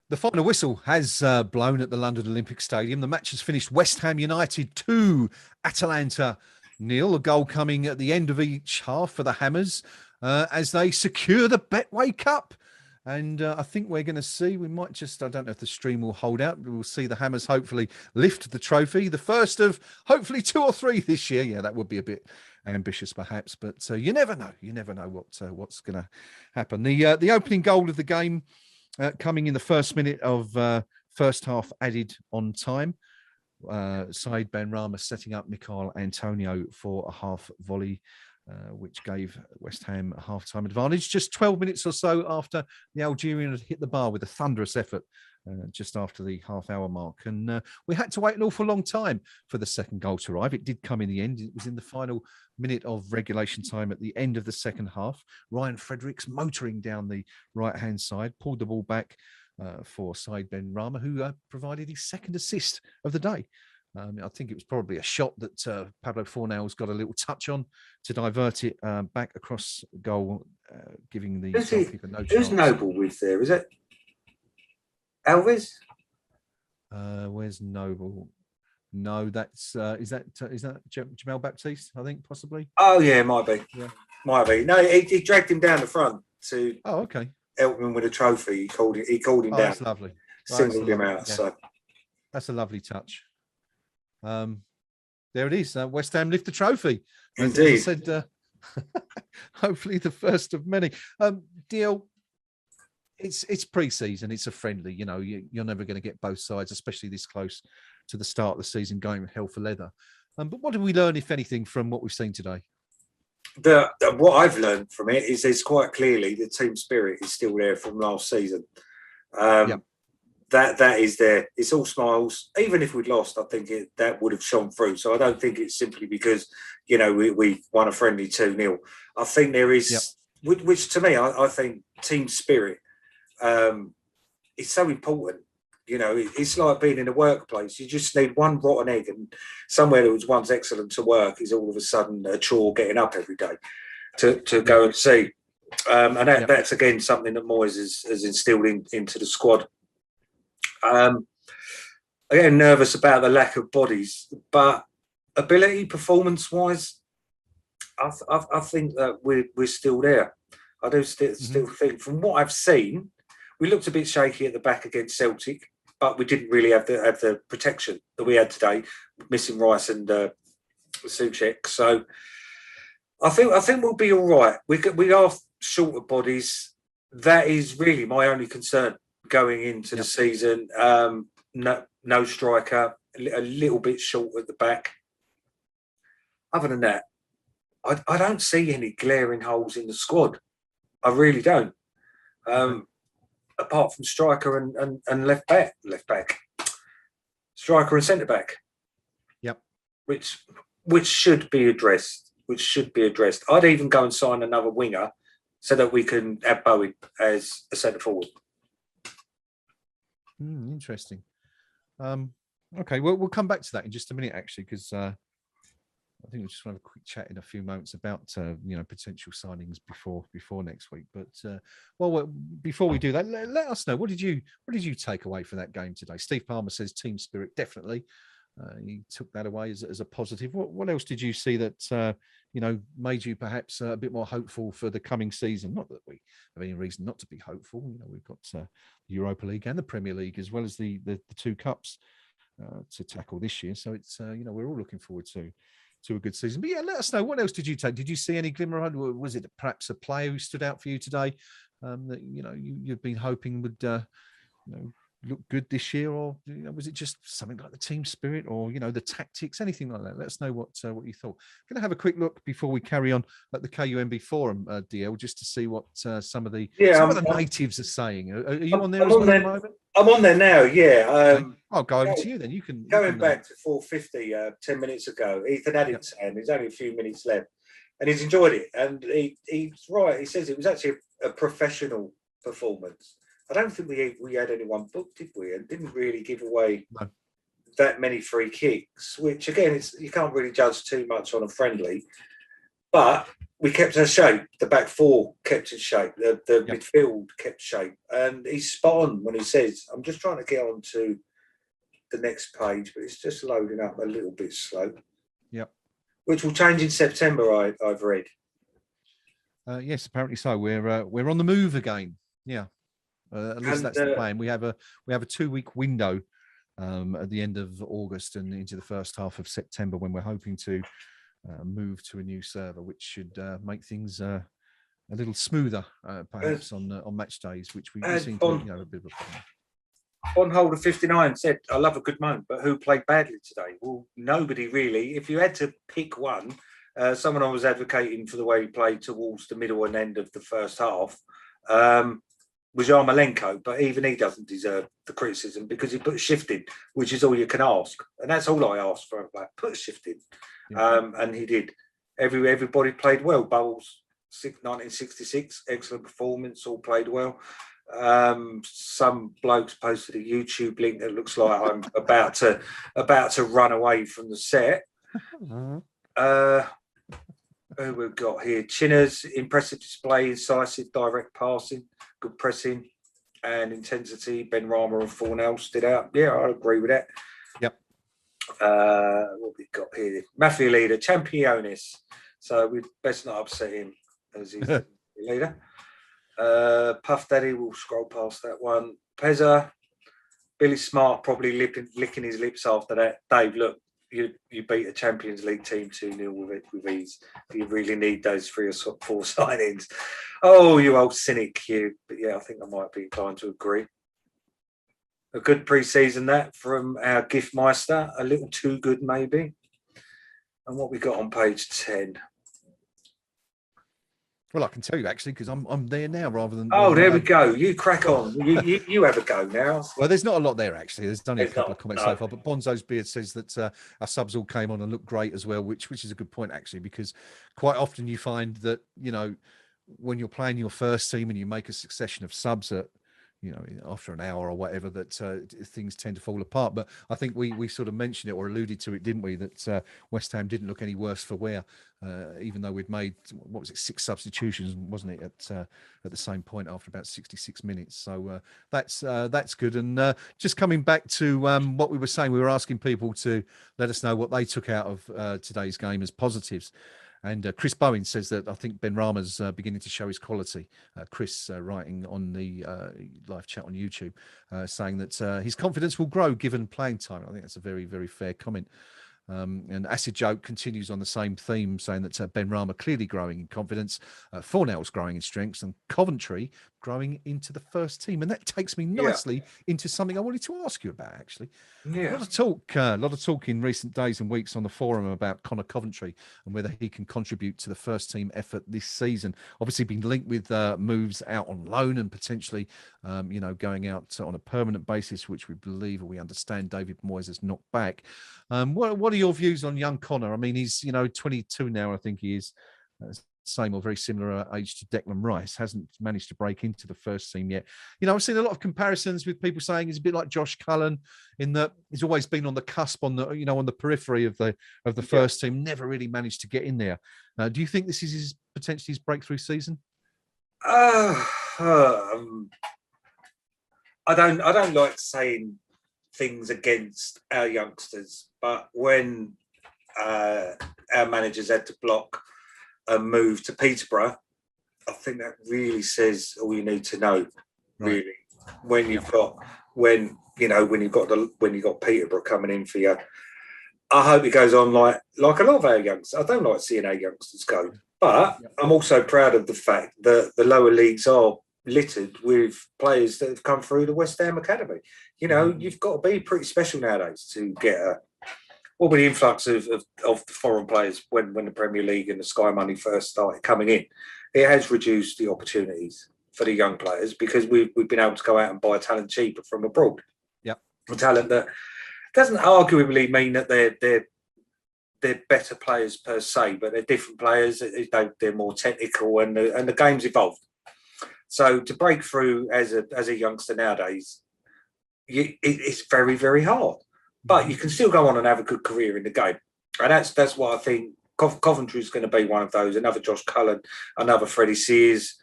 The final whistle has blown at the London Olympic Stadium. The match has finished West Ham United 2, Atalanta 0. A goal coming at the end of each half for the Hammers as they secure the Betway Cup. And I think we're going to see, we might just, I don't know if the stream will hold out, but we'll see the Hammers hopefully lift the trophy. The first of hopefully 2 or 3 this year. Yeah, that would be a bit ambitious perhaps, but you never know. You never know what's going to happen. The opening goal of the game coming in the first minute of first half added on time. Said Benrahma setting up Mikhail Antonio for a half volley, which gave West Ham a half-time advantage. Just 12 minutes or so after the Algerian had hit the bar with a thunderous effort just after the half-hour mark. And we had to wait an awful long time for the second goal to arrive. It did come in the end. It was in the final minute of regulation time at the end of the second half. Ryan Fredericks motoring down the right-hand side, pulled the ball back for Said Benrahma, who provided his second assist of the day. I think it was probably a shot that Pablo Fornals got a little touch on to divert it back across goal, giving the goalkeeper no chance. Who's Noble with there? Is it Alves? Where's Noble? No, that's is that Jamal Baptiste? I think possibly. Oh yeah, might be. Yeah. Might be. No, he dragged him down the front to. Oh, okay. Help him with a trophy. He called him down. That's lovely. Singled him out. Yeah. So that's a lovely touch. There it is. West Ham lift the trophy. Indeed. As I said, hopefully the first of many. DL, it's pre-season. It's a friendly. You know, you're never going to get both sides, especially this close to the start of the season, going hell for leather. But what did we learn, if anything, from what we've seen today? What I've learned from it is there's quite clearly the team spirit is still there from last season. That is there. It's all smiles. Even if we'd lost, I think that would have shone through. So I don't think it's simply because, you know, we won a friendly 2-0. I think there is, which to me, I think team spirit is so important. You know, it's like being in a workplace. You just need one rotten egg, and somewhere that was once excellent to work is all of a sudden a chore getting up every day to go and see. And that's, again, something that Moyes has instilled into the squad. Again, nervous about the lack of bodies, but ability, performance-wise, I think that we're still there. I do still think, from what I've seen, we looked a bit shaky at the back against Celtic, but we didn't really have the protection that we had today, missing Rice and Souček. So I think we'll be all right. We are short of bodies. That is really my only concern going into the season. No striker, a little bit short at the back. Other than that, I don't see any glaring holes in the squad. I really don't. Apart from striker and left back, striker and centre back. Yep. Which should be addressed. I'd even go and sign another winger so that we can have Bowen as a centre forward. Interesting. Okay, well, we'll come back to that in just a minute, actually, because I think we just want to have a quick chat in a few moments about potential signings before next week. But before we do that, let us know, what did you take away from that game today? Steve Palmer says team spirit, definitely. He took that away as a positive. What else did you see that made you perhaps a bit more hopeful for the coming season? Not that we have any reason not to be hopeful. You know, we've got the Europa League and the Premier League, as well as the two cups to tackle this year. So it's we're all looking forward to a good season. But yeah, let us know, what else did you take? Did you see any glimmer? Was it perhaps a player who stood out for you today that you've been hoping would look good this year, or was it just something like the team spirit, or the tactics, anything like that? Let us know what you thought. I'm going to have a quick look before we carry on at the KUMB Forum, DL, just to see what some of the natives are saying. Are you on there as well at the moment? I'm on there now. Yeah. I'll go over to you then. You can back to 4:50 10 minutes ago. Ethan Addington. There's only a few minutes left, and he's enjoyed it. And he's right. He says it was actually a professional performance. I don't think we had anyone booked, did we? And didn't really give away that many free kicks, which again, you can't really judge too much on a friendly. But we kept our shape. The back four kept in shape. The midfield kept shape. And he's spot on when he says, I'm just trying to get on to the next page, but it's just loading up a little bit slow. Yep. Which will change in September, I've read. Yes, apparently so. We're on the move again. Yeah. At least that's the plan. We have a 2-week window at the end of August and into the first half of September when we're hoping to move to a new server, which should make things a little smoother, perhaps on match days, which we seem to have a bit of a problem. Bondholder 59 said, I love a good moan, but who played badly today? Well, nobody really. If you had to pick one, someone I was advocating for the way he played towards the middle and end of the first half was Yarmolenko, but even he doesn't deserve the criticism because he put a shift in, which is all you can ask. And that's all I asked for, like, put a shift in. Yeah. And he did. Everybody played well. Bowles, 1966, excellent performance, all played well. Some blokes posted a YouTube link that looks like I'm about to run away from the set. Who we've got here? Chinner's impressive display, incisive, direct passing, good pressing and intensity. Ben Rama and Fornell stood out. Yeah, I agree with that. Yep. What we got here? Mafia leader, Championis. So we'd best not upset him as he's the leader. Puff Daddy, we'll scroll past that one. Pezza, Billy Smart probably licking his lips after that. Dave, look, you beat a Champions League team 2-0 with ease. You really need those 3 or 4 signings. Oh, you old cynic, you. But yeah, I think I might be inclined to agree. A good pre-season that from our gift meister. A little too good, maybe. And what we got on page 10. Well, I can tell you actually because I'm there now rather than. Oh, there we go. You crack on. You have a go now. Well, there's not a lot there actually. There's only a couple of comments so far. But Bonzo's Beard says that our subs all came on and looked great as well, which is a good point actually, because quite often you find that when you're playing your first team and you make a succession of subs at after an hour or whatever, that things tend to fall apart. But I think we sort of mentioned it or alluded to it, didn't we? That West Ham didn't look any worse for wear, even though we'd made 6 substitutions, wasn't it, at the same point after about 66 minutes. So that's good. And just coming back to what we were saying, we were asking people to let us know what they took out of today's game as positives. And Chris Bowen says that I think Ben Rama's beginning to show his quality. Chris writing on the live chat on YouTube, saying that his confidence will grow given playing time. I think that's a very, very fair comment. And Acid Joke continues on the same theme, saying that Ben Rama clearly growing in confidence, Fornell's growing in strengths, and Coventry growing into the first team. And that takes me nicely into something I wanted to ask you about, actually. Yeah. A lot of talk in recent days and weeks on the forum about Connor Coventry and whether he can contribute to the first team effort this season. Obviously been linked with moves out on loan and potentially, going out on a permanent basis, which we believe or we understand David Moyes has knocked back. What are your views on young Connor? I mean, he's 22 now, I think he is. Same or very similar age to Declan Rice, hasn't managed to break into the first team yet. I've seen a lot of comparisons with people saying he's a bit like Josh Cullen in that he's always been on the cusp, on the on the periphery of the first team, never really managed to get in there. Do you think this is potentially his breakthrough season? I don't like saying things against our youngsters, but when our managers had to block a move to Peterborough, I think that really says all you need to know. Really, when you've got when you've got Peterborough coming in for you, I hope it goes on like a lot of our youngsters. I don't like seeing our youngsters go, but I'm also proud of the fact that the lower leagues are littered with players that have come through the West Ham Academy. You've got to be pretty special nowadays to get with the influx of the foreign players when the Premier League and the Sky Money first started coming in, it has reduced the opportunities for the young players because we've been able to go out and buy talent cheaper from abroad. Yep. A talent that doesn't arguably mean that they're better players per se, but they're different players. They're more technical and the game's evolved. So to break through as a youngster nowadays, it's very, very hard. But you can still go on and have a good career in the game. And that's what I think Coventry's going to be one of those. Another Josh Cullen, another Freddie Sears.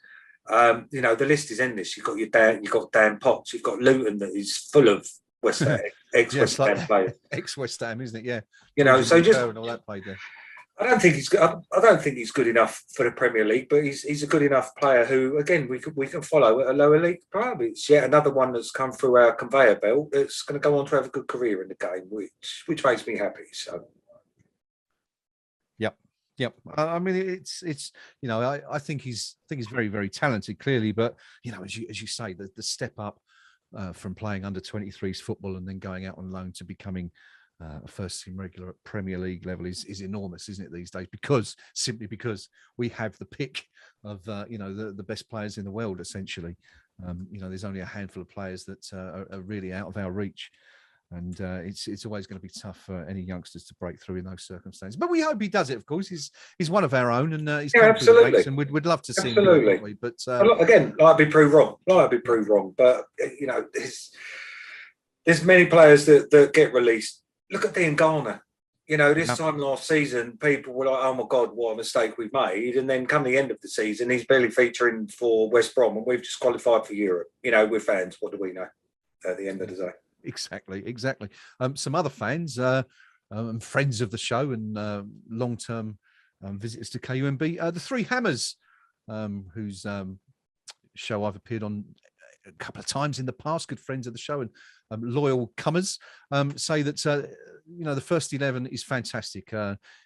You know, the list is endless. You've got Dan Potts. You've got Luton that is full of West Ham, ex-West Ham players. Ex-West Ham, isn't it? Yeah. You know, so just and all that played there. I don't think he's good enough for the Premier League, but he's a good enough player who, again, we can follow at a lower league player. It's yet another one that's come through our conveyor belt that's going to go on to have a good career in the game, which makes me happy. So. Yep. I mean, it's you know, I think he's very, very talented, clearly, but you know, as you say, the step up from playing under 23s football and then going out on loan to becoming a first team regular at Premier League level is enormous, isn't it, these days? Simply because we have the pick of you know, the best players in the world, essentially. You know, there's only a handful of players that are really out of our reach. And it's always going to be tough for any youngsters to break through in those circumstances. But we hope he does it, of course. He's one of our own, and he's come through the ranks, and we'd love to see him do it, but again, I'd be proved wrong. But you know, there's many players that get released. Look at Dean Garner. You know, this time last season, people were like, "Oh my God, what a mistake we've made!" And then come the end of the season, he's barely featuring for West Brom, and we've just qualified for Europe. You know, we're fans. What do we know? At the end of the day. Exactly. Some other fans and friends of the show and long-term visitors to KUMB, the Three Hammers, whose show I've appeared on a couple of times in the past, good friends of the show and loyal comers, say that you know, the first 11 is fantastic.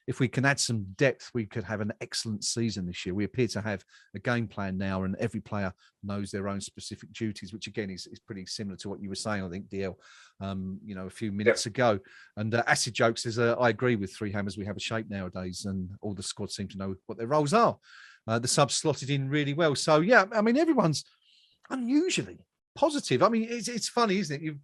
If we can add some depth, we could have an excellent season this year. We appear to have a game plan now, and every player knows their own specific duties, which again is pretty similar to what you were saying, I think, DL, you know, a few minutes ago. And Acid Joke says, I agree with Three Hammers. We have a shape nowadays, and all the squad seem to know what their roles are. The subs slotted in really well. So, yeah, I mean, everyone's unusually positive. I mean, it's funny, isn't it?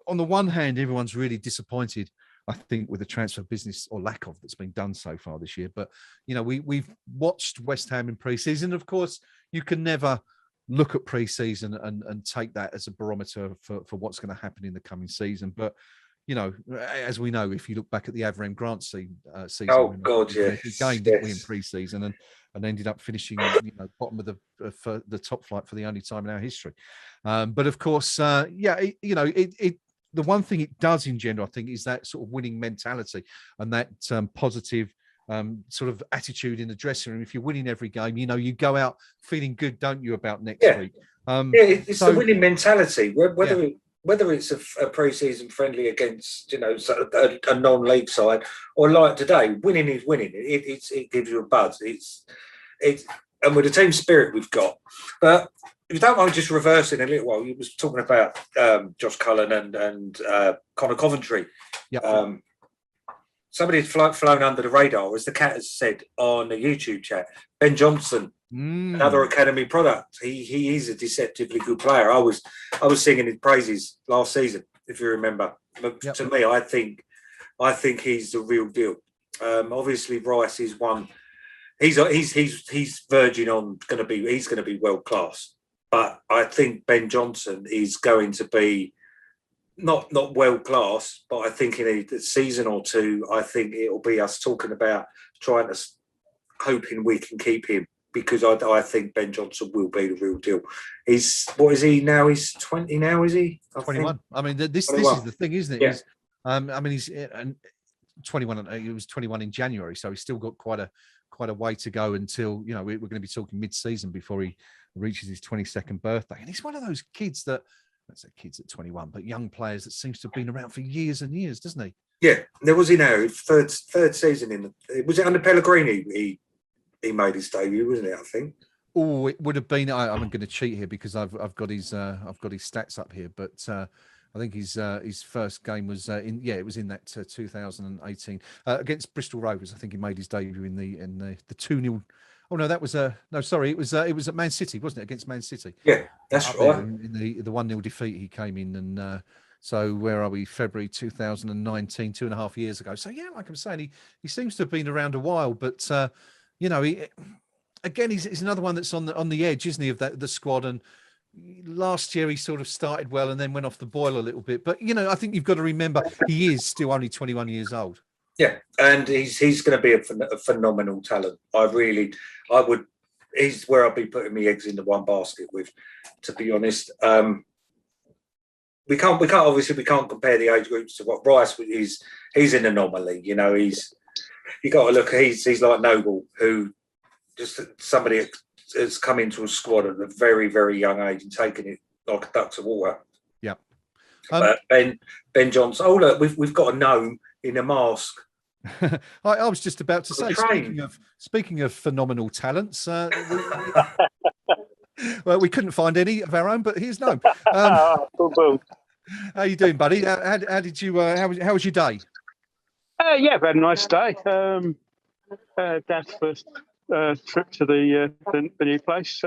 On the one hand, everyone's really disappointed, I think, with the transfer business or lack of that's been done so far this year. But, you know, we've watched West Ham in pre-season. Of course, you can never look at pre-season and take that as a barometer for what's going to happen in the coming season. But, you know, as we know, if you look back at the Avram Grant season, oh God, yeah, game didn't we in pre-season and ended up finishing, you know, bottom of the top flight for the only time in our history. But of course, you know, the one thing it does engender, I think, is that sort of winning mentality and that positive sort of attitude in the dressing room. If you're winning every game, you know, you go out feeling good, don't you, about next week? It's the winning mentality. Whether it's a pre-season friendly against, you know, a non-league side, or like today, winning is winning. It gives you a buzz. And with the team spirit we've got. But if you don't mind just reversing a little while, you was talking about Josh Cullen and Connor Coventry. Yep. Somebody had flown under the radar, as the cat has said on the YouTube chat. Ben Johnson, another academy product. He is a deceptively good player. I was singing his praises last season, if you remember. But to me, I think he's the real deal. Obviously, Rice is one. He's verging on he's going to be world class. But I think Ben Johnson is going to be not world class, but I think in a season or two, I think it'll be us talking about hoping we can keep him, because I think Ben Johnson will be the real deal. What is he now? He's 20 now, is he? 21. I mean, this 21. is the thing, isn't it? Yeah. I mean, he's 21. He was 21 in January, so he's still got quite a way to go until, you know, we're going to be talking mid-season before he reaches his 22nd birthday. And he's one of those kids that, let's say kids at 21, but young players that seems to have been around for years and years, doesn't he? Yeah, there was third season was it under Pellegrini? He made his debut, wasn't it? I think. Oh, it would have been. I'm going to cheat here because I've got his stats up here, but I think his first game was it was in that 2018 against Bristol Rovers. I think he made his debut in the 2-0. Oh no, that was sorry, it was at Man City, wasn't it? Against Man City. Yeah, that's right. In the 1-0 defeat, he came in, and so where are we? February 2019, 2.5 years ago. So yeah, like I'm saying, he seems to have been around a while, but you know, he's another one that's on the edge, isn't he, of the squad? And last year he sort of started well and then went off the boil a little bit. But you know, I think you've got to remember he is still only 21 years old. Yeah, and he's going to be a phenomenal talent. He's where I'll be putting my eggs into one basket with, to be honest. We can't compare the age groups to what Rice is. He's an anomaly, you know. You got to look. He's like Noble, who just somebody has come into a squad at a very, very young age and taken it like a duck to water. Yeah. Ben Johnson. Oh look, we've got a gnome in a mask. I was just about to say, speaking of phenomenal talents, well, we couldn't find any of our own, but here's gnome. How you doing, buddy? How did you? How was your day? Yeah, very nice day. Dad's first trip to the new place.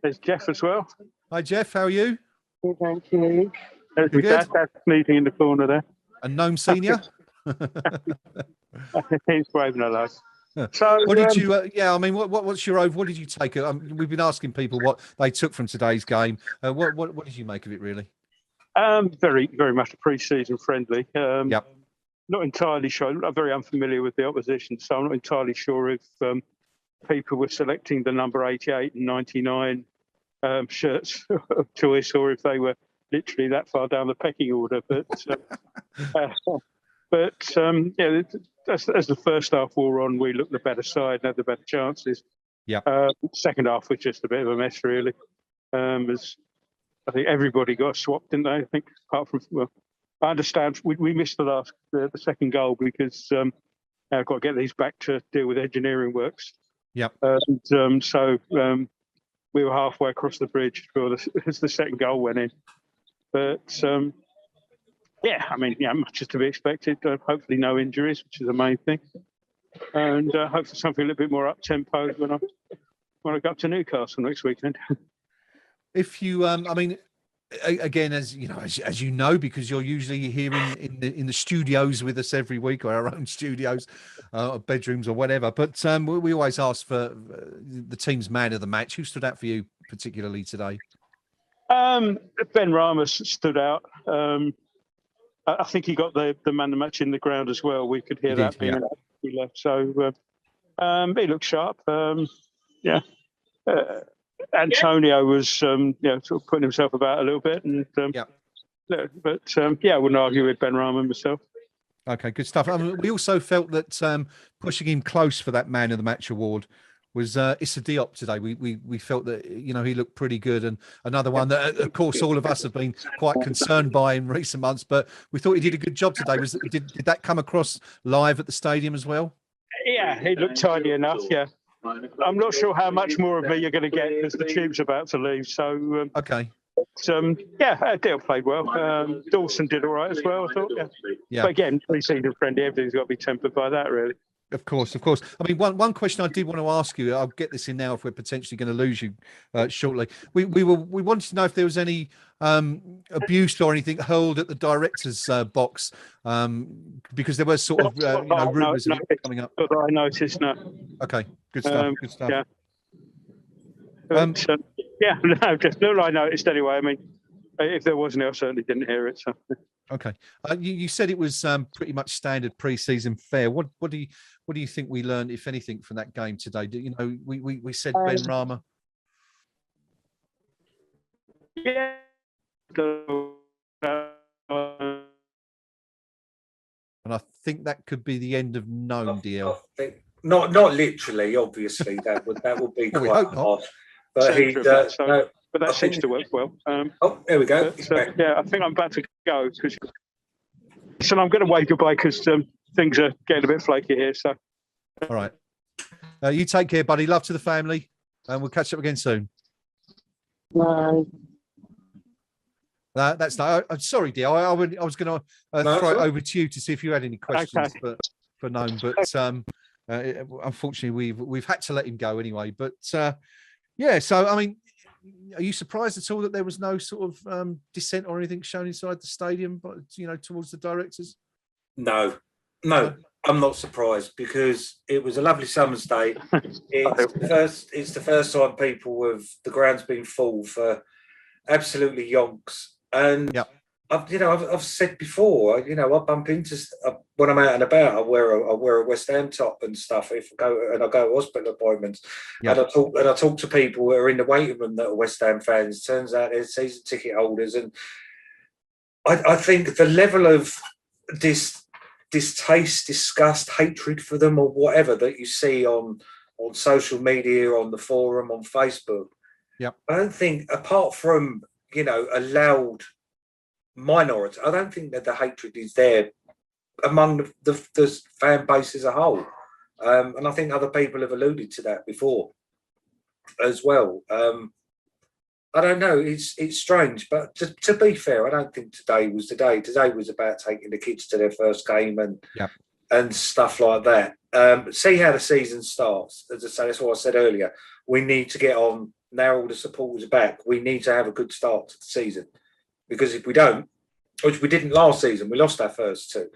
There's Jeff as well. Hi, Jeff. How are you? Good, thank you. There's my dad. Dad's meeting in the corner there. And Gnome Senior. He's waving hello. So, what did you? What's your over? What did you take? We've been asking people what they took from today's game. What did you make of it, really? Very, very much a pre-season friendly. Yep. Not entirely sure. I'm very unfamiliar with the opposition, so I'm not entirely sure if people were selecting the number 88 and 99 shirts of choice, or if they were literally that far down the pecking order. But yeah, as the first half wore on, we looked the better side and had the better chances. Yeah. Second half was just a bit of a mess, really. As I think everybody got swapped, didn't they? I think apart from, well, I understand we missed the second goal because I've got to get these back to deal with engineering works. Yep. So we were halfway across the bridge as the second goal went in. But yeah, I mean, yeah, much is to be expected. Hopefully no injuries, which is the main thing. And hopefully something a little bit more up-tempo when I go up to Newcastle next weekend. If you, I mean, again, as you know, because you're usually here in the studios with us every week, or our own studios, or bedrooms or whatever. But we always ask for the team's man of the match. Who stood out for you particularly today? Ben Ramos stood out. I think he got the man of the match in the ground as well. We could hear that being he left. So he looked sharp. Yeah. Antonio was, sort of putting himself about a little bit, and I wouldn't argue with Ben Rahman myself. Okay, good stuff. I mean, we also felt that pushing him close for that Man of the Match award was Issa Diop today. We felt that he looked pretty good, and another one that, of course, all of us have been quite concerned by in recent months. But we thought he did a good job today. Did that come across live at the stadium as well? Yeah, he looked tidy enough. Yeah. I'm not sure how much more of me you're going to get because the tube's about to leave. So okay. Dale played well. Dawson did all right as well, I thought. Yeah. But again, pre-season friendly, everything's got to be tempered by that, really. Of course. I mean, one question I did want to ask you, I'll get this in now if we're potentially going to lose you shortly. We wanted to know if there was any abuse or anything hurled at the director's box, because there was sort of rumours of it coming up. But I noticed, no. Okay, good stuff. Good stuff. Yeah. Just I noticed anyway. I mean, if there wasn't, I certainly didn't hear it. So. Okay, you said it was pretty much standard pre-season fare. What do you think we learned, if anything, from that game today? We said Ben Rama. Yeah. And I think that could be the end of Gnome DL. Not literally, obviously. That would be quite hard. But but that seems to work well. There we go. Yeah, I think I'm about to go. So I'm going to wave goodbye because things are getting a bit flaky here. So, all right. You take care, buddy. Love to the family, and we'll catch up again soon. Bye. That's no. I'm sorry, dear. I was going to throw it over to you to see if you had any questions for Gnome, but unfortunately we've had to let him go anyway. But yeah. So I mean, are you surprised at all that there was no sort of dissent or anything shown inside the stadium, but towards the directors? No, I'm not surprised because it was a lovely summer's day. It's the first time the ground's been full for absolutely yonks, and I've said before, I bump into when I'm out and about. I wear a West Ham top and stuff. If I go to hospital appointments, Yeah. and I talk to people who are in the waiting room that are West Ham fans. Turns out they're season ticket holders, and I think the level of distaste, disgust, hatred for them, or whatever that you see on social media, on the forum, on Facebook. Yeah, I don't think, apart from a loud minority, I don't think that the hatred is there among the fan base as a whole, and I think other people have alluded to that before as well. I don't know, it's strange, but to be fair, I don't think today was the day. Today was about taking the kids to their first game and stuff like that. See how the season starts. As I say, that's what I said earlier. We need to get on now. All the supporters are back. We need to have a good start to the season. Because if we don't, which we didn't last season, we lost our first two.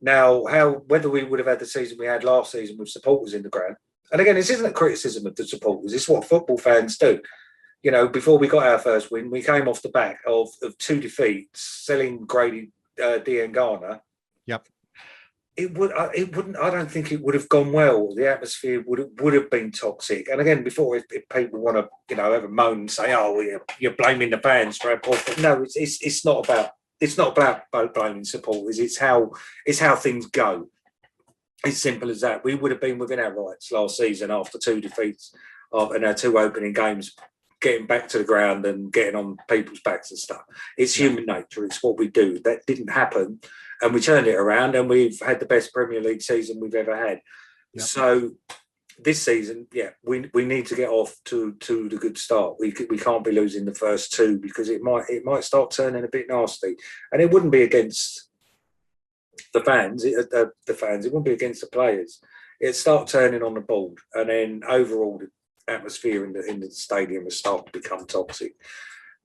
Now, whether we would have had the season we had last season with supporters in the ground, and again, this isn't a criticism of the supporters, it's what football fans do. Before we got our first win, we came off the back of two defeats, selling Grady Diangana. Yep. It wouldn't. I don't think it would have gone well. The atmosphere would have been toxic. And again, before, if people want to, have a moan and say, "Oh, you're blaming the fans for our poor," no, it's not about. It's not about blaming supporters. It's how things go. It's simple as that. We would have been within our rights last season after two defeats in our two opening games, getting back to the ground and getting on people's backs and stuff. It's human nature. It's what we do. That didn't happen. And we turned it around, and we've had the best Premier League season we've ever had. Yep. So this season, we need to get off to the good start. We can't be losing the first two, because it might start turning a bit nasty, and it wouldn't be against the fans. It wouldn't be against the players. It'd start turning on the board, and then overall the atmosphere in the stadium will start to become toxic,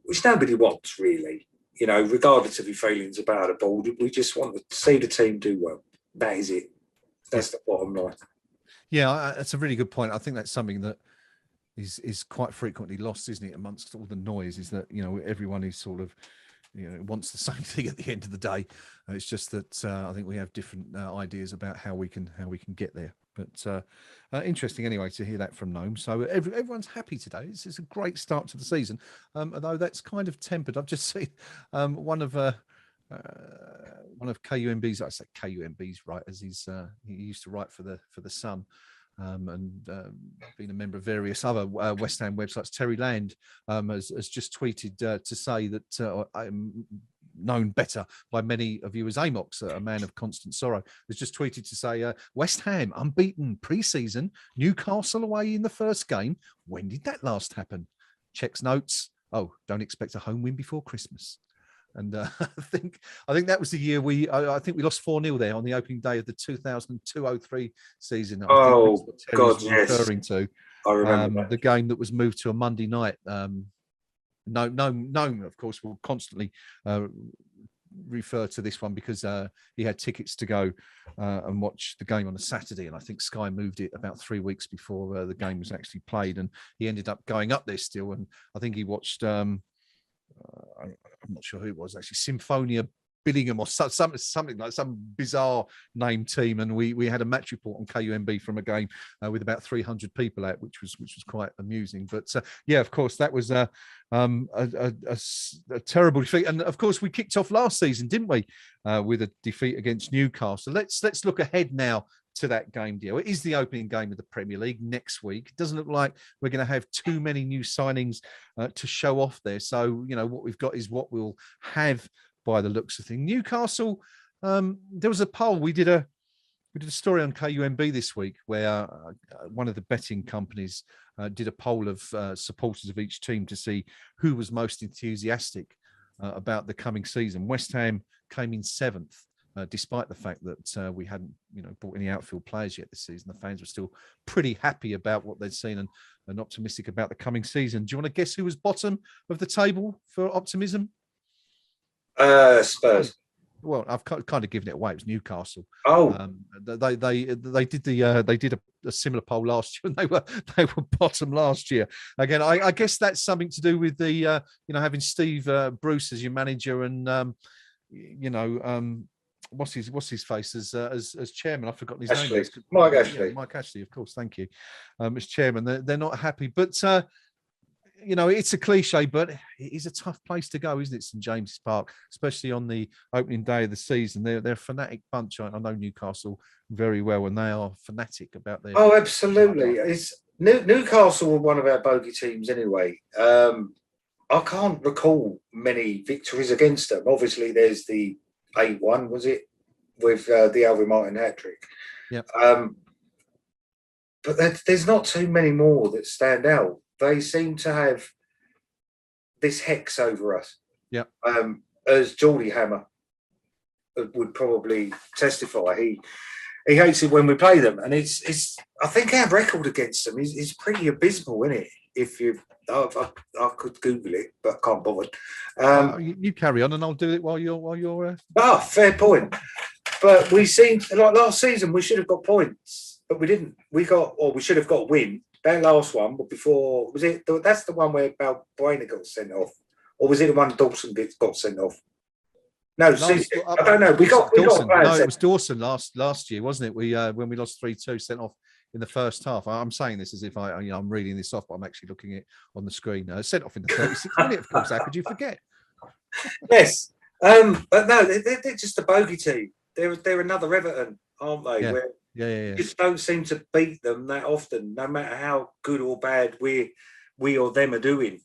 which nobody wants really. Regardless of your feelings about a board, we just want to see the team do well. That is it. That's the bottom line. Yeah, that's a really good point. I think that's something that is quite frequently lost, isn't it, amongst all the noise, is that, everyone is sort of, wants the same thing at the end of the day. It's just that I think we have different ideas about how we can get there. But interesting anyway to hear that from Gnome. So everyone's happy today. It's a great start to the season, although that's kind of tempered. I've just seen one of KUMB's, I say KUMB's writers. He used to write for the Sun, and been a member of various other West Ham websites. Terry Land has just tweeted to say that I'm known better by many of you as Amox, a man of constant sorrow, has just tweeted to say West Ham unbeaten pre-season, Newcastle away in the first game. When did that last happen? Checks notes. Oh, don't expect a home win before Christmas. And I think that was the year I think we lost 4-0 there on the opening day of the 2002-03 season. Oh, God, yes. Referring to I remember the game that was moved to a Monday night. No, of course, will constantly refer to this one because he had tickets to go and watch the game on a Saturday, and I think Sky moved it about 3 weeks before the game was actually played, and he ended up going up there still. And I think he watched. I'm not sure who it was actually, Symphonia Billingham or something like some bizarre name team, and we had a match report on KUMB from a game with about 300 people out, which was quite amusing. But of course that was a terrible defeat, and of course we kicked off last season, didn't we, with a defeat against Newcastle. Let's look ahead now to that game, deal. It is the opening game of the Premier League next week. It doesn't look like we're going to have too many new signings to show off there. So, what we've got is what we'll have by the looks of things. Newcastle, there was a poll. We did a story on KUMB this week where one of the betting companies did a poll of supporters of each team to see who was most enthusiastic about the coming season. West Ham came in 7th. Despite the fact that we hadn't, bought any outfield players yet this season, the fans were still pretty happy about what they'd seen and optimistic about the coming season. Do you want to guess who was bottom of the table for optimism? Spurs. Well, I've kind of given it away. It was Newcastle. Oh, they did a similar poll last year, and they were bottom last year. Again, I guess that's something to do with the having Steve Bruce as your manager and you know, what's his face as chairman? I've forgotten his name. Mike Ashley. Yeah, Mike Ashley, of course. Thank you. As chairman, they're not happy, but you know, it's a cliche, but it is a tough place to go, isn't it? St James's Park, especially on the opening day of the season. They're a fanatic bunch. I know Newcastle very well, and they are fanatic about their. Oh, absolutely. It's Newcastle were one of our bogey teams anyway. I can't recall many victories against them. Obviously, there's the 8-1, was it, with the Alvin Martin hat-trick. Yeah. But there's not too many more that stand out. They seem to have this hex over us. Yeah. As Geordie Hammer would probably testify, he hates it when we play them, and it's. I think our record against them is pretty abysmal, isn't it? If you, I could Google it, but can't bother. You carry on, and I'll do it while you're. Fair point. But we seemed like last season we should have got points, but we didn't. We should have got a win. That last one, but before, was it? That's the one where Balbuena got sent off, or was it the one Dawson got sent off? No, I don't know. We got Dawson. No, it was Dawson last year, wasn't it? We when we lost 3-2, sent off in the first half. I'm saying this as if I'm reading this off, but I'm actually looking at it on the screen. Sent off in the 36th minute, of course. How could you forget? Yes, but no, they're just a bogey team. They're another Everton, aren't they? Yeah. Where Yeah. just don't seem to beat them that often, no matter how good or bad we or them are doing.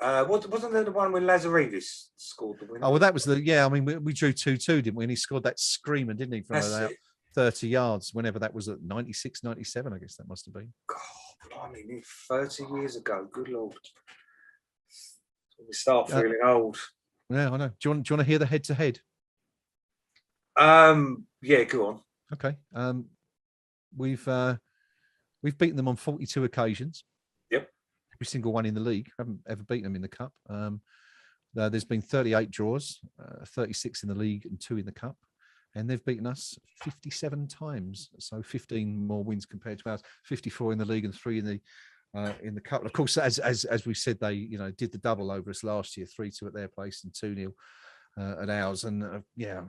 Wasn't there the one when Lazaridis scored the winner? Oh, well, that was I mean, we drew 2-2, didn't we? And he scored that screamer, didn't he, from about 30 yards, whenever that was, at 96, 97, I guess that must have been. God, blimey, 30 years ago. Good Lord. We start feeling old. Yeah, I know. Do you want to hear the head-to-head? Yeah, go on. Okay. We've beaten them on 42 occasions. Yep. Every single one in the league. Haven't ever beaten them in the cup. There's been 38 draws, 36 in the league and 2 in the cup, and they've beaten us 57 times. So 15 more wins compared to ours. 54 in the league and 3 in the cup. Of course, as we said, they did the double over us last year, 3-2 at their place and 2-0 at ours. And I'm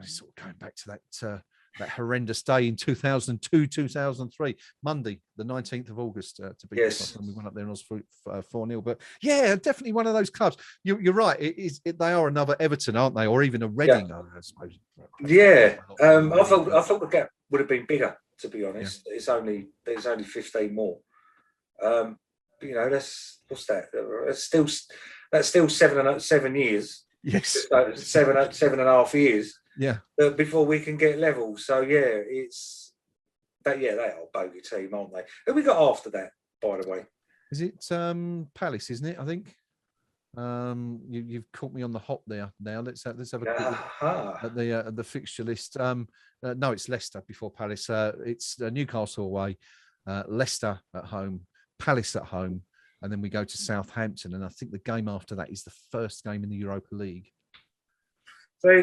sort of going back to that horrendous day in 2002, 2003, Monday, the 19th of August, to be precise, when we went up there and was 4-0. But yeah, definitely one of those clubs. You're right. They are another Everton, aren't they? Or even a Reading, I suppose. Yeah. I thought the gap would have been bigger, to be honest. Yeah. There's only 15 more. What's that? That's still 7 years. Yes. 7.5 years. Yeah. Before we can get level. So yeah, they are a bogey team, aren't they? Who we got after that, by the way? Is it Palace, isn't it? I think. You've caught me on the hop there. Now let's have a quick look at the fixture list. No, it's Leicester before Palace. It's Newcastle away, Leicester at home, Palace at home, and then we go to Southampton. And I think the game after that is the first game in the Europa League. So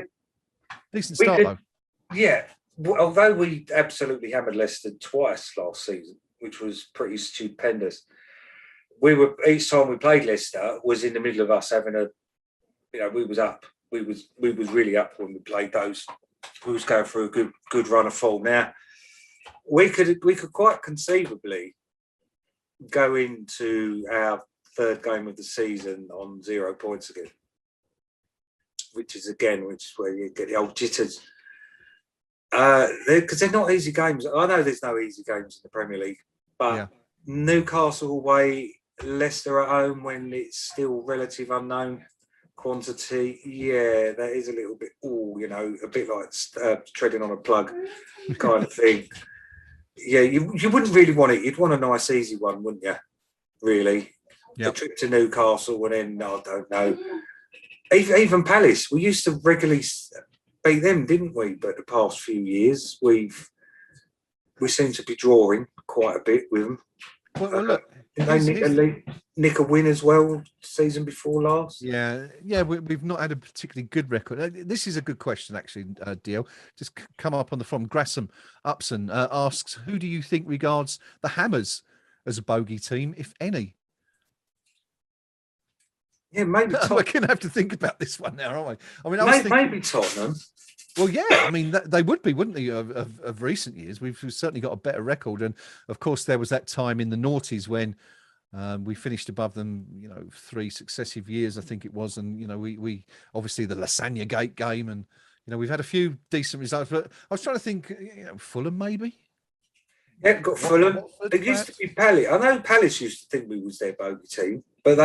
decent start though. Yeah, although we absolutely hammered Leicester twice last season, which was pretty stupendous. Each time we played Leicester was in the middle of us having we was up. We was really up when we played those. We was going through a good run of form. Now we could quite conceivably go into our third game of the season on 0 points again, which is where you get the old jitters. Because they're not easy games. I know there's no easy games in the Premier League, but Newcastle away, Leicester at home when it's still relative unknown quantity. Yeah, that is a little bit, a bit like treading on a plug kind of thing. Yeah, you wouldn't really want it. You'd want a nice, easy one, wouldn't you? Really? Yep. The trip to Newcastle and then, I don't know. Even Palace, we used to regularly beat them, didn't we? But the past few years, we seem to be drawing quite a bit with them. Well look, they nick a win as well season before last. Yeah, we've not had a particularly good record. This is a good question, actually, DL. Just come up on the forum. Graham Upson asks, who do you think regards the Hammers as a bogey team, if any? Yeah, maybe We're Tottenham. going to have to think about this one now, aren't we? I mean, I was thinking, Maybe Tottenham. well, yeah, I mean, they would be, wouldn't they, of recent years? We've certainly got a better record. And of course, there was that time in the noughties when we finished above them, 3 successive years, I think it was. And, we obviously the Lasagna Gate game and, we've had a few decent results. But I was trying to think, Fulham maybe? Yeah, got Fulham. Watford, It used to perhaps? be Palace. I know Palace used to think we was their bogey team, but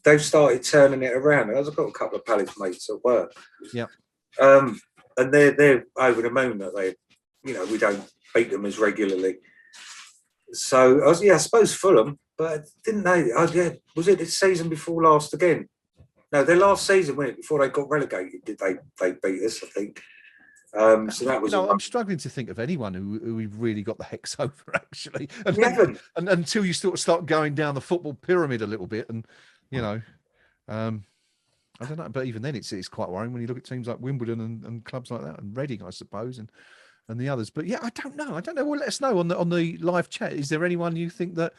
they've started turning it around. I've got a couple of Palace mates at work. Yeah. And they're over the moon that they, we don't beat them as regularly. So I suppose Fulham, but didn't they? Was it the season before last again? No, their last season, wasn't it? Before they got relegated, did they beat us? I think. So that was. I'm struggling to think of anyone who we've really got the hex over, actually. And until you sort of start going down the football pyramid a little bit, and I don't know, but even then, it's quite worrying when you look at teams like Wimbledon and clubs like that, and Reading, I suppose, and the others. But yeah, I don't know. Well, let us know on the live chat. Is there anyone you think that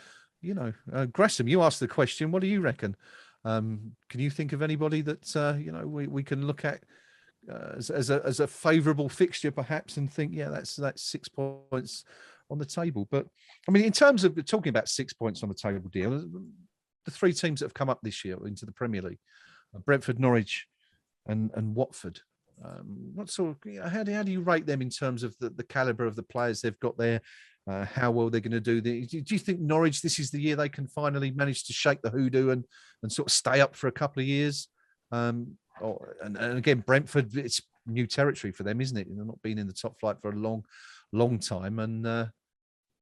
Gresham? You asked the question. What do you reckon? Can you think of anybody that we can look at as a favourable fixture, perhaps, and think, yeah, that's 6 points on the table? But I mean, in terms of talking about 6 points on the table, deal, the 3 teams that have come up this year into the Premier League, Brentford, Norwich, and Watford. What sort of how do you rate them in terms of the calibre of the players they've got there? How well they're going to do? Do you think Norwich, this is the year they can finally manage to shake the hoodoo and sort of stay up for a couple of years? And again, Brentford, it's new territory for them, isn't it? They've not been in the top flight for a long time. And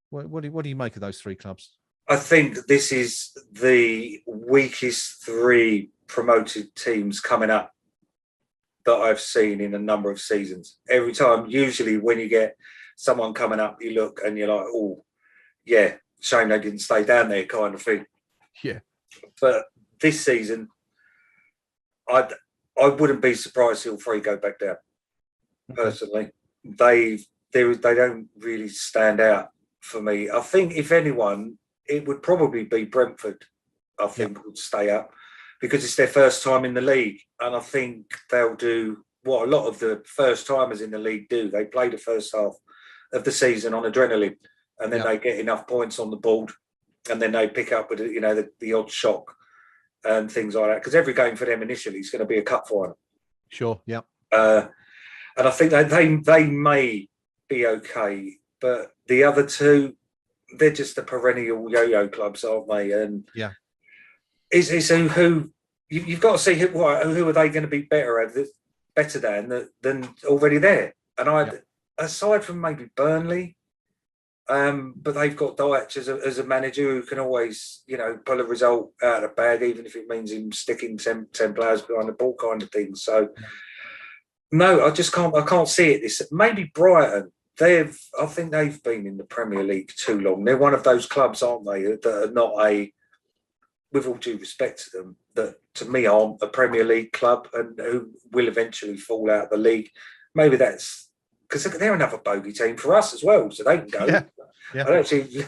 what do you make of those 3 clubs? I think this is the weakest 3 promoted teams coming up that I've seen in a number of seasons. Every time, usually when you get someone coming up, you look and you're like, oh, yeah, shame they didn't stay down there, kind of thing. Yeah. But this season, I wouldn't be surprised if all 3 go back down. Personally, they don't really stand out for me. I think if anyone, it would probably be Brentford. I think would stay up because it's their first time in the league, and I think they'll do what a lot of the first timers in the league do. They play the first half of the season on adrenaline, and then they get enough points on the board, and then they pick up with the odd shock and things like that. Because every game for them initially is going to be a cup final. Sure. Yeah. And I think they may be okay, but the other 2, they're just the perennial yo-yo clubs, aren't they? And it's who you've got to see who are they going to be better than already there. And aside from maybe Burnley, but they've got Dyche as a manager who can always pull a result out of the bag, even if it means him sticking 10 players behind the ball, kind of thing. So no, I can't see it. Maybe Brighton. I think they've been in the Premier League too long. They're one of those clubs, aren't they, that are not with all due respect to them, that to me aren't a Premier League club and who will eventually fall out of the league. Maybe that's because they're another bogey team for us as well, so they can go. Yeah. I don't see.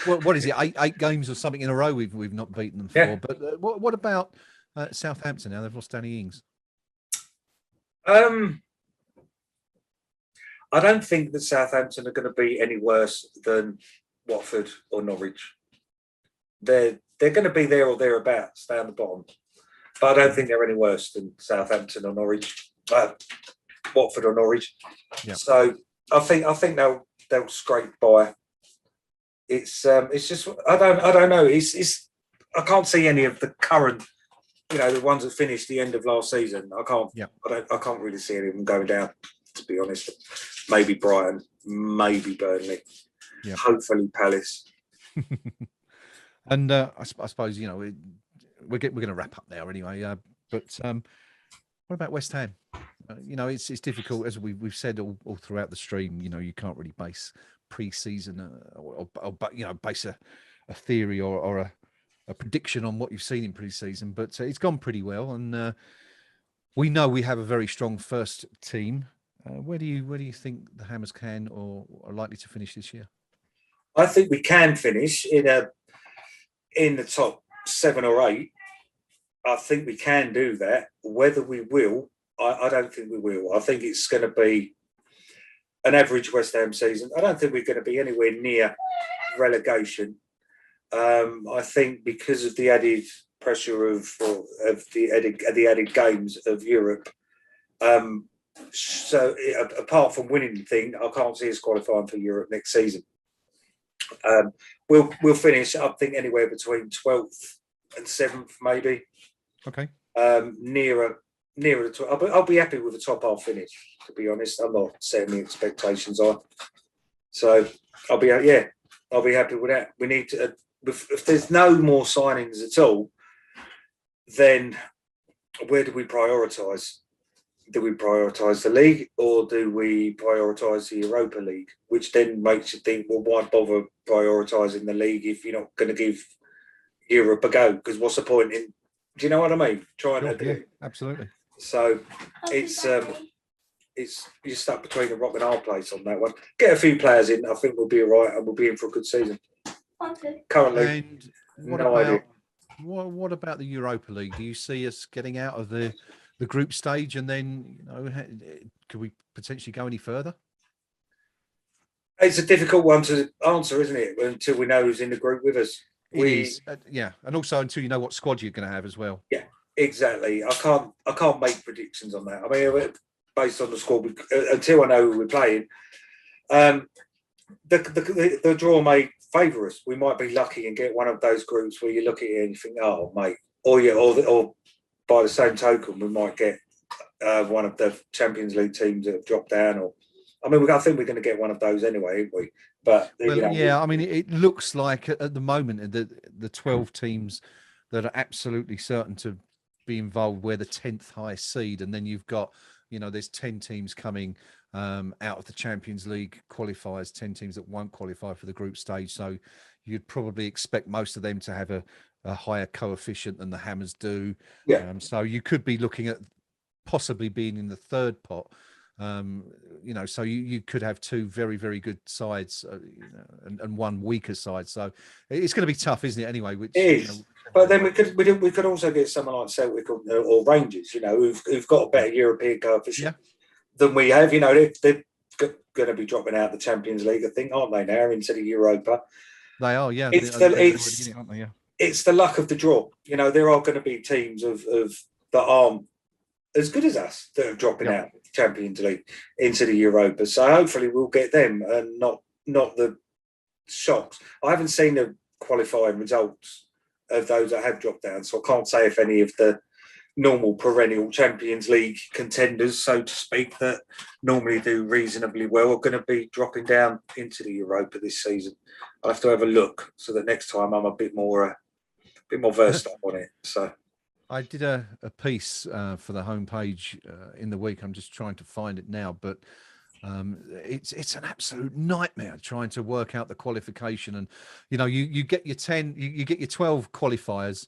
What is it? 8 games or something in a row we've not beaten them for. Yeah. But what about Southampton now? They've lost Danny Ings. I don't think that Southampton are going to be any worse than Watford or Norwich. They're going to be there or thereabouts down the bottom, but I don't think they're any worse than Southampton or Norwich, Watford or Norwich. Yeah. So I think they'll scrape by. It's just I don't know. I can't see any of the current, the ones that finished the end of last season. I can't really see any of them going down, to be honest. Maybe Brighton, maybe Burnley, hopefully Palace. And I suppose we're going to wrap up there anyway. But what about West Ham? It's difficult, as we've said all throughout the stream. You can't really base pre-season or base a theory or a prediction on what you've seen in pre-season. But it's gone pretty well, and we know we have a very strong first team. Where do you think the Hammers can or are likely to finish this year? I think we can finish in the top 7 or 8. I think we can do that. Whether we will, I don't think we will. I think it's going to be an average West Ham season. I don't think we're going to be anywhere near relegation. I think because of the added pressure of the added games of Europe. So apart from winning the thing, I can't see us qualifying for Europe next season. We'll finish, I think, anywhere between 12th and 7th, maybe. Okay. Nearer the top. I'll be happy with the top half finish, to be honest. I'm not setting the expectations on. So I'll be happy with that. We need to, if there's no more signings at all, then where do we prioritise? Do we prioritise the league, or do we prioritise the Europa League? Which then makes you think, well, why bother prioritising the league if you're not going to give Europe a go? Because what's the point in? Do you know what I mean? Absolutely. So it's you're stuck between a rock and a hard place on that one. Get a few players in, I think we'll be all right, and we'll be in for a good season. Currently, and what about the Europa League? Do you see us getting out of the group stage, and then could we potentially go any further? It's a difficult one to answer, isn't it? Until we know who's in the group with us. It is, and also until you know what squad you're going to have as well. Yeah, exactly. I can't make predictions on that. I mean, based on the squad, until I know who we're playing, the draw may favour us. We might be lucky and get one of those groups where you look at it and you think, oh, mate, or by the same token, we might get one of the Champions League teams that have dropped down. Or, I mean, I think we're going to get one of those anyway, aren't we? But I mean, it looks like at the moment the 12 teams that are absolutely certain to be involved, we're the 10th highest seed, and then you've got, there's 10 teams coming out of the Champions League qualifiers, 10 teams that won't qualify for the group stage. So you'd probably expect most of them to have a higher coefficient than the Hammers do. Yeah. So you could be looking at possibly being in the third pot. So you could have two very, very good sides and one weaker side. So it's going to be tough, isn't it? Anyway, which it is. But then we could also get someone like Celtic or Rangers, who've got a better European coefficient than we have. They're going to be dropping out the Champions League, I think, aren't they now, instead of Europa? They are, yeah. It's the luck of the draw. There are going to be teams of that aren't as good as us that are dropping out of the Champions League into the Europa. So hopefully we'll get them and not the shocks. I haven't seen the qualifying results of those that have dropped down, so I can't say if any of the normal perennial Champions League contenders, so to speak, that normally do reasonably well are going to be dropping down into the Europa this season. I'll have to have a look so that next time I'm a bit more versed up on it. So I did a piece for the homepage in the week. I'm just trying to find it now, but it's an absolute nightmare trying to work out the qualification. And you get your 10, you get your 12 qualifiers,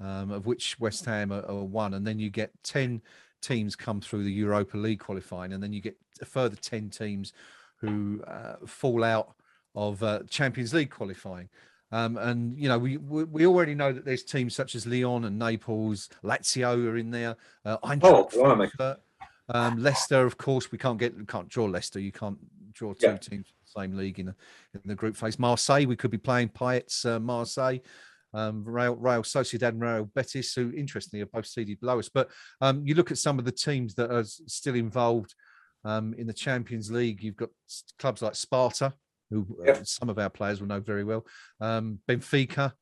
of which West Ham are one, and then you get 10 teams come through the Europa League qualifying, and then you get a further 10 teams who fall out of Champions League qualifying. And we already know that there's teams such as Lyon and Naples, Lazio are in there. Leicester, of course, we can't draw Leicester. You can't draw two teams in the same league in the group phase. Marseille, we could be playing Payet's Marseille. Real Sociedad and Real Betis, who interestingly are both seeded below us. But you look at some of the teams that are still involved in the Champions League. You've got clubs like Sparta, who some of our players will know very well. Benfica,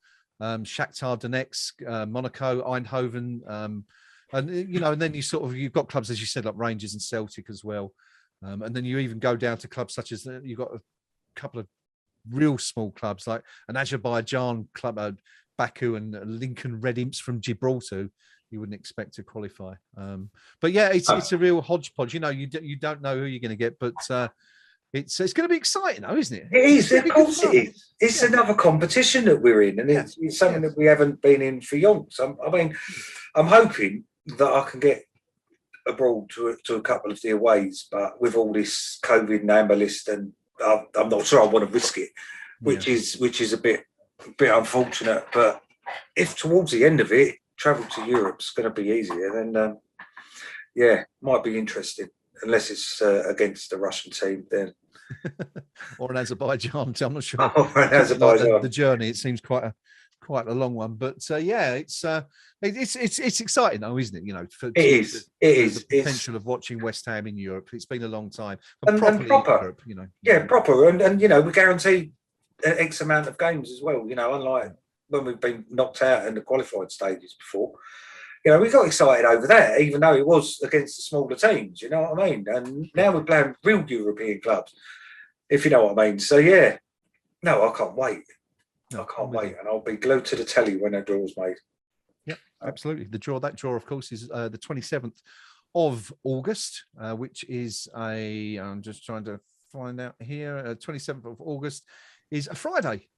Shakhtar Donetsk, Monaco, Eindhoven, and then you've got clubs, as you said, like Rangers and Celtic as well. And then you even go down to clubs such as you've got a couple of real small clubs like an Azerbaijan club, Baku, and Lincoln Red Imps from Gibraltar. You wouldn't expect to qualify. But yeah, it's a real hodgepodge. You don't know who you're going to get, but it's going to be exciting, though, isn't it? It is, of course it is. It's another competition that we're in, and it's something that we haven't been in for yonks. I'm hoping that I can get abroad to a couple of the aways, but with all this COVID and amber list, and I'm not sure I want to risk it, which is a bit unfortunate. But if towards the end of it, travel to Europe's going to be easier, then yeah, might be interesting. Unless it's against the Russian team, then or an Azerbaijan. I'm not sure. Or an Azerbaijan. Like the journey, it seems quite a long one, but yeah, it's exciting though, isn't it? You know, it is. The potential of watching West Ham in Europe. It's been a long time, and proper, Europe, you know. Yeah, proper, and you know, we guarantee X amount of games as well. You know, unlike when we've been knocked out in the qualified stages before. You know, we got excited over that, even though it was against the smaller teams, you know what I mean? And now we're playing real European clubs, if you know what I mean. So, yeah, no, I can't wait. I can't wait. And I'll be glued to the telly when that draw's made. Yeah, absolutely. That draw, of course, is the 27th of August, which is I'm just trying to find out here, 27th of August is a Friday.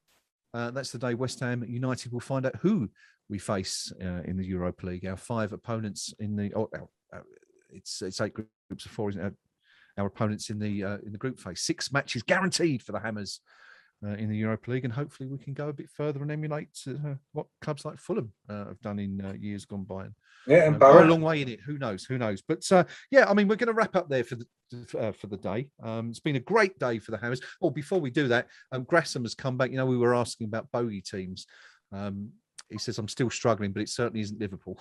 That's the day West Ham United will find out who we face in the Europa League. Our 5 opponents in the it's 8 groups of 4, isn't it? Our opponents in the group phase. 6 matches guaranteed for the Hammers in the Europa League, and hopefully we can go a bit further and emulate what clubs like Fulham have done in years gone by. Yeah, and a long way in it. Who knows? But yeah, I mean, we're going to wrap up there for the day. It's been a great day for the Hammers. Oh, before we do that, Graham has come back. You know, we were asking about bogey teams. He says, I'm still struggling, but it certainly isn't Liverpool.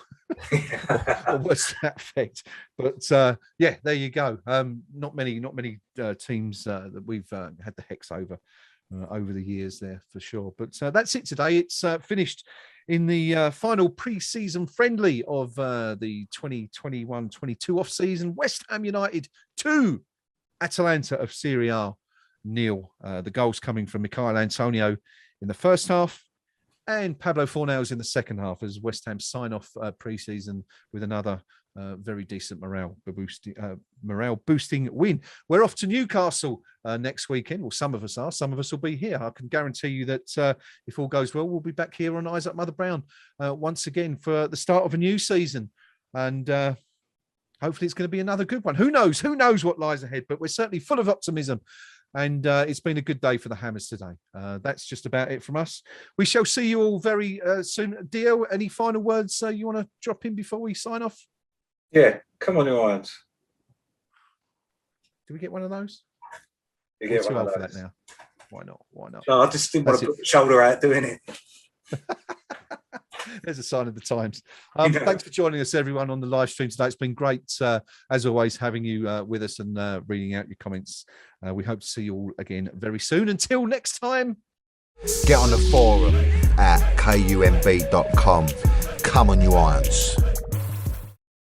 or what's that effect? But yeah, there you go. Not many teams that we've had the hex over the years there for sure. But that's it today. It's finished in the final pre-season friendly of the 2021-22 off-season. West Ham United 2, Atalanta of Serie A 0. The goals coming from Michail Antonio in the first half, and Pablo Fornals in the second half, as West Ham sign off pre-season with another very decent morale boosting win. We're off to Newcastle next weekend. Well, some of us are. Some of us will be here. I can guarantee you that if all goes well, we'll be back here on Eyes Up Mother Brown once again for the start of a new season. And hopefully it's going to be another good one. Who knows? Who knows what lies ahead? But we're certainly full of optimism. And it's been a good day for the Hammers today. That's just about it from us. We shall see you all very soon. DL, any final words you want to drop in before we sign off? Yeah, come on, you Irons. Do we get one of those? You get too one old of for those. that now. Why not? No, I just didn't want to put the shoulder out doing it. There's a sign of the times. Thanks for joining us, everyone, on the live stream today. It's been great, as always, having you with us and reading out your comments. We hope to see you all again very soon. Until next time. Get on the forum at kumb.com. Come on, you irons.